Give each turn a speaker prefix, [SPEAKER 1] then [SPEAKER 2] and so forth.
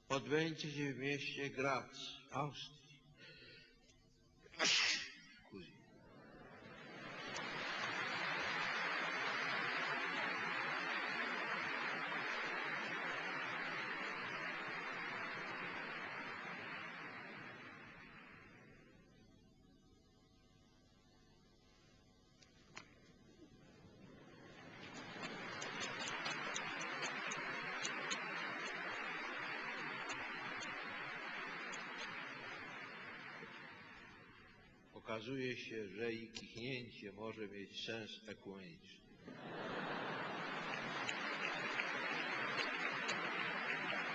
[SPEAKER 1] odbędzie się w mieście Graz, Austrii. Okazuje się, że i kichnięcie może mieć sens ekumeniczny.